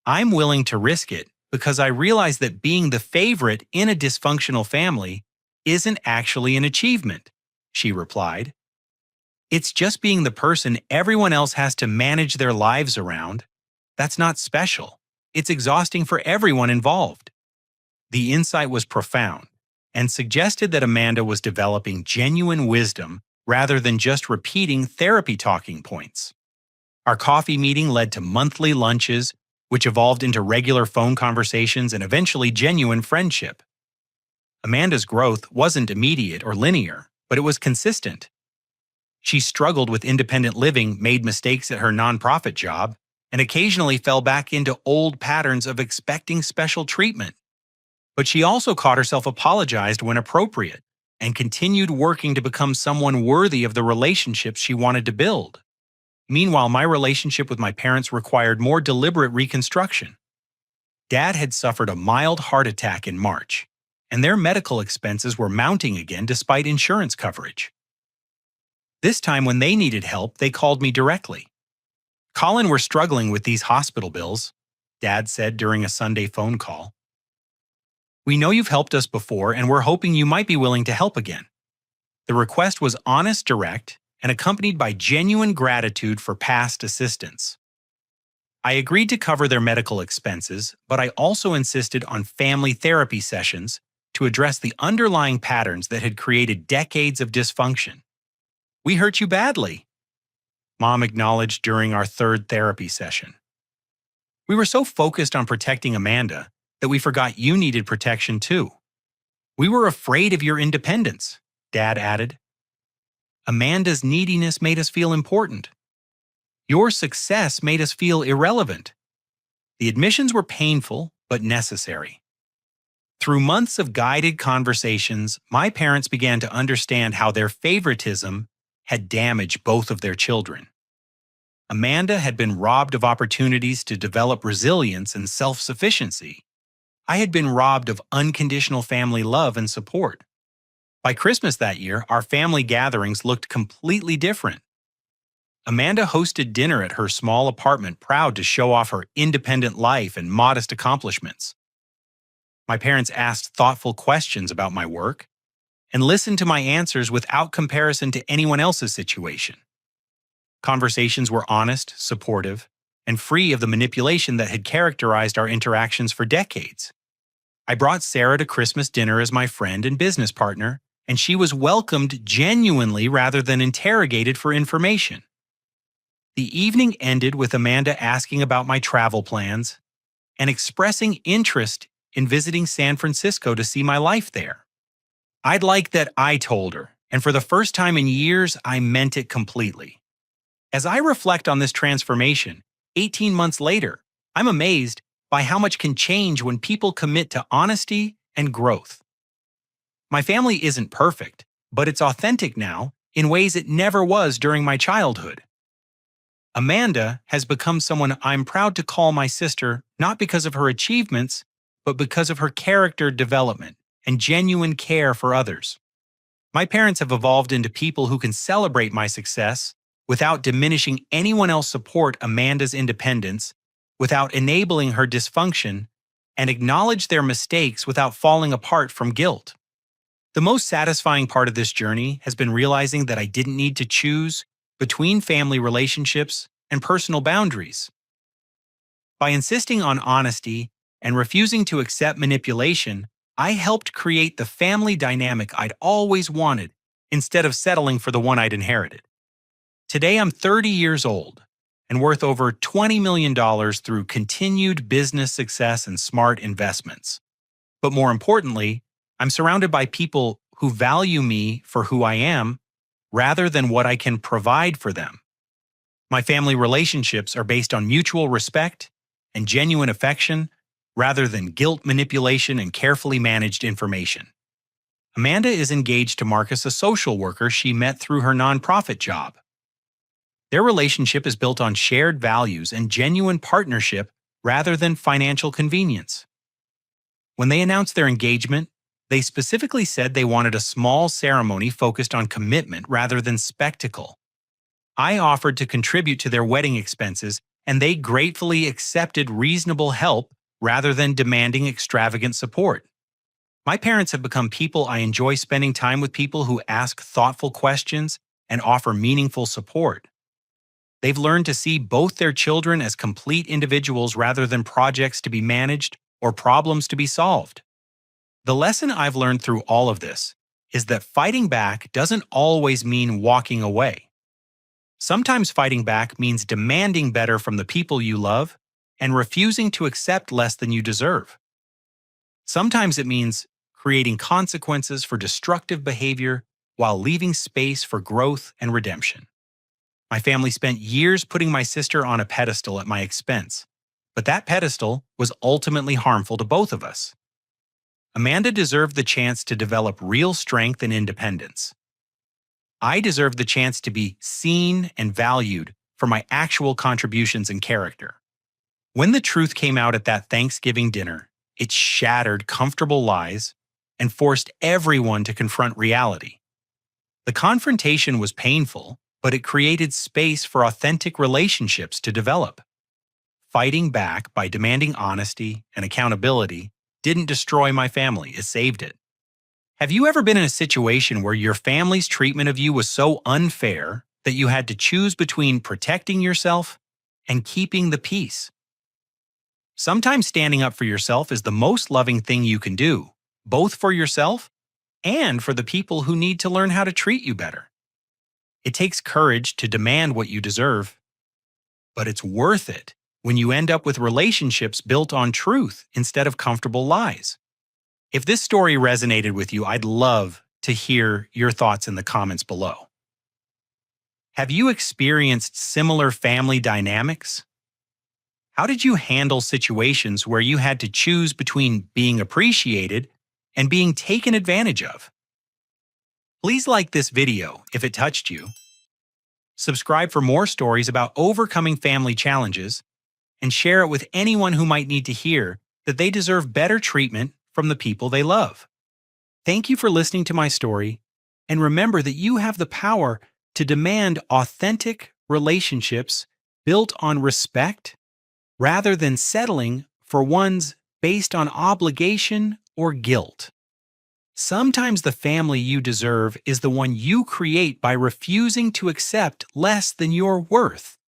I'm willing to risk it because I realize that being the favorite in a dysfunctional family isn't actually an achievement," she replied. "It's just being the person everyone else has to manage their lives around. That's not special. It's exhausting for everyone involved." The insight was profound and suggested that Amanda was developing genuine wisdom rather than just repeating therapy talking points. Our coffee meeting led to monthly lunches, which evolved into regular phone conversations and eventually genuine friendship. Amanda's growth wasn't immediate or linear, but it was consistent. She struggled with independent living, made mistakes at her nonprofit job, and occasionally fell back into old patterns of expecting special treatment. But she also caught herself apologized when appropriate and continued working to become someone worthy of the relationships she wanted to build. Meanwhile, my relationship with my parents required more deliberate reconstruction. Dad had suffered a mild heart attack in March, and their medical expenses were mounting again despite insurance coverage. This time, when they needed help, they called me directly. "Colin, we're struggling with these hospital bills," Dad said during a Sunday phone call. "We know you've helped us before, and we're hoping you might be willing to help again." The request was honest, direct, and accompanied by genuine gratitude for past assistance. I agreed to cover their medical expenses, but I also insisted on family therapy sessions to address the underlying patterns that had created decades of dysfunction. "We hurt you badly," Mom acknowledged during our third therapy session. "We were so focused on protecting Amanda that we forgot you needed protection too. We were afraid of your independence," Dad added. "Amanda's neediness made us feel important. Your success made us feel irrelevant." The admissions were painful, but necessary. Through months of guided conversations, my parents began to understand how their favoritism had damaged both of their children. Amanda had been robbed of opportunities to develop resilience and self-sufficiency. I had been robbed of unconditional family love and support. By Christmas that year, our family gatherings looked completely different. Amanda hosted dinner at her small apartment, proud to show off her independent life and modest accomplishments. My parents asked thoughtful questions about my work and listened to my answers without comparison to anyone else's situation. Conversations were honest, supportive, and free of the manipulation that had characterized our interactions for decades. I brought Sarah to Christmas dinner as my friend and business partner, and she was welcomed genuinely rather than interrogated for information. The evening ended with Amanda asking about my travel plans and expressing interest in visiting San Francisco to see my life there. I'd like that I told her, and for the first time in years, I meant it completely. As I reflect on this transformation, 18 months later, I'm amazed by how much can change when people commit to honesty and growth. My family isn't perfect, but it's authentic now in ways it never was during my childhood. Amanda has become someone I'm proud to call my sister, not because of her achievements, but because of her character development and genuine care for others. My parents have evolved into people who can celebrate my success without diminishing anyone else's support Amanda's independence, without enabling her dysfunction, and acknowledge their mistakes without falling apart from guilt. The most satisfying part of this journey has been realizing that I didn't need to choose between family relationships and personal boundaries. By insisting on honesty and refusing to accept manipulation, I helped create the family dynamic I'd always wanted instead of settling for the one I'd inherited. Today I'm 30 years old and worth over $20 million through continued business success and smart investments. But more importantly, I'm surrounded by people who value me for who I am rather than what I can provide for them. My family relationships are based on mutual respect and genuine affection rather than guilt manipulation and carefully managed information. Amanda is engaged to Marcus, a social worker she met through her nonprofit job. Their relationship is built on shared values and genuine partnership rather than financial convenience. When they announced their engagement, they specifically said they wanted a small ceremony focused on commitment rather than spectacle. I offered to contribute to their wedding expenses, and they gratefully accepted reasonable help rather than demanding extravagant support. My parents have become people I enjoy spending time with, people who ask thoughtful questions and offer meaningful support. They've learned to see both their children as complete individuals rather than projects to be managed or problems to be solved. The lesson I've learned through all of this is that fighting back doesn't always mean walking away. Sometimes fighting back means demanding better from the people you love and refusing to accept less than you deserve. Sometimes it means creating consequences for destructive behavior while leaving space for growth and redemption. My family spent years putting my sister on a pedestal at my expense, but that pedestal was ultimately harmful to both of us. Amanda deserved the chance to develop real strength and independence. I deserved the chance to be seen and valued for my actual contributions and character. When the truth came out at that Thanksgiving dinner, it shattered comfortable lies and forced everyone to confront reality. The confrontation was painful, but it created space for authentic relationships to develop. Fighting back by demanding honesty and accountability didn't destroy my family, it saved it. Have you ever been in a situation where your family's treatment of you was so unfair that you had to choose between protecting yourself and keeping the peace? Sometimes standing up for yourself is the most loving thing you can do, both for yourself and for the people who need to learn how to treat you better. It takes courage to demand what you deserve, but it's worth it when you end up with relationships built on truth instead of comfortable lies. If this story resonated with you, I'd love to hear your thoughts in the comments below. Have you experienced similar family dynamics? How did you handle situations where you had to choose between being appreciated and being taken advantage of? Please like this video if it touched you. Subscribe for more stories about overcoming family challenges, and share it with anyone who might need to hear that they deserve better treatment from the people they love. Thank you for listening to my story, and remember that you have the power to demand authentic relationships built on respect rather than settling for ones based on obligation or guilt. Sometimes the family you deserve is the one you create by refusing to accept less than your worth.